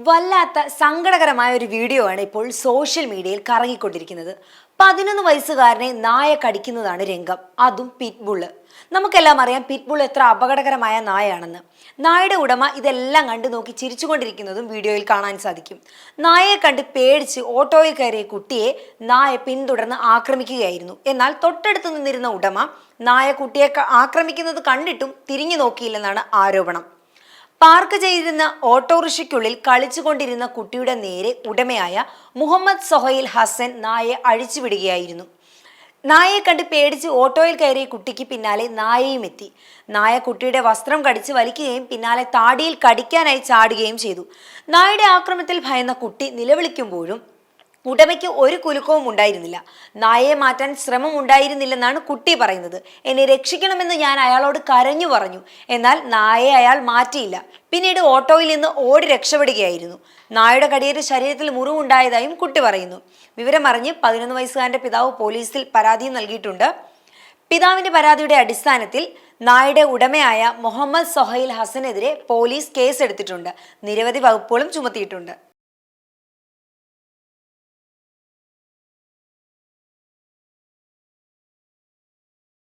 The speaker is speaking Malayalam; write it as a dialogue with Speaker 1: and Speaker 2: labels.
Speaker 1: വല്ലാത്ത സങ്കടകരമായ ഒരു വീഡിയോ ആണ് ഇപ്പോൾ സോഷ്യൽ മീഡിയയിൽ കറങ്ങിക്കൊണ്ടിരിക്കുന്നത്. 11 വയസ്സുകാരനെ നായ കടിക്കുന്നതാണ് രംഗം, അതും പിറ്റ്ബുള്ള്. നമുക്കെല്ലാം അറിയാം പിറ്റ്ബുൾ എത്ര അപകടകരമായ നായാണെന്ന്. നായയുടെ ഉടമ ഇതെല്ലാം കണ്ടു നോക്കി ചിരിച്ചുകൊണ്ടിരിക്കുന്നതും വീഡിയോയിൽ കാണാൻ സാധിക്കും. നായയെ കണ്ട് പേടിച്ച് ഓട്ടോയിൽ കയറിയ കുട്ടിയെ നായ പിന്തുടർന്ന് ആക്രമിക്കുകയായിരുന്നു. എന്നാൽ തൊട്ടടുത്ത് നിന്നിരുന്ന ഉടമ നായ കുട്ടിയെ ആക്രമിക്കുന്നത് കണ്ടിട്ടും തിരിഞ്ഞു നോക്കിയില്ലെന്നാണ് ആരോപണം. പാർക്ക് ചെയ്തിരുന്ന ഓട്ടോറിക്ഷയ്ക്കുള്ളിൽ കളിച്ചുകൊണ്ടിരുന്ന കുട്ടിയുടെ നേരെ ഉടമയായ മുഹമ്മദ് സൊഹൈൽ ഹസൻ നായയെ അഴിച്ചുവിടുകയായിരുന്നു. നായയെ കണ്ട് പേടിച്ച് ഓട്ടോയിൽ കയറിയ കുട്ടിക്ക് പിന്നാലെ നായയും എത്തി. നായ കുട്ടിയുടെ വസ്ത്രം കടിച്ച് വലിക്കുകയും പിന്നാലെ താടിയിൽ കടിക്കാനായി ചാടുകയും ചെയ്തു. നായയുടെ ആക്രമണത്തിൽ ഭയന്ന കുട്ടി നിലവിളിക്കുമ്പോഴും ഉടമയ്ക്ക് ഒരു കുലുക്കവും ഉണ്ടായിരുന്നില്ല. നായയെ മാറ്റാൻ ശ്രമം ഉണ്ടായിരുന്നില്ലെന്നാണ് കുട്ടി പറയുന്നത്. എന്നെ രക്ഷിക്കണമെന്ന് ഞാൻ അയാളോട് കരഞ്ഞു പറഞ്ഞു, എന്നാൽ നായയെ അയാൾ മാറ്റിയില്ല. പിന്നീട് ഓട്ടോയിൽ നിന്ന് ഓടി രക്ഷപ്പെടുകയായിരുന്നു. നായയുടെ കടിയേറ്റ് ശരീരത്തിൽ മുറിവുണ്ടായതായും കുട്ടി പറയുന്നു. വിവരമറിഞ്ഞ് 11 വയസ്സുകാരന്റെ പിതാവ് പോലീസിൽ പരാതിയും നൽകിയിട്ടുണ്ട്. പിതാവിന്റെ പരാതിയുടെ അടിസ്ഥാനത്തിൽ നായയുടെ ഉടമയായ മുഹമ്മദ് സൊഹൈൽ ഹസനെതിരെ പോലീസ് കേസെടുത്തിട്ടുണ്ട്. നിരവധി വകുപ്പുകളും ചുമത്തിയിട്ടുണ്ട്.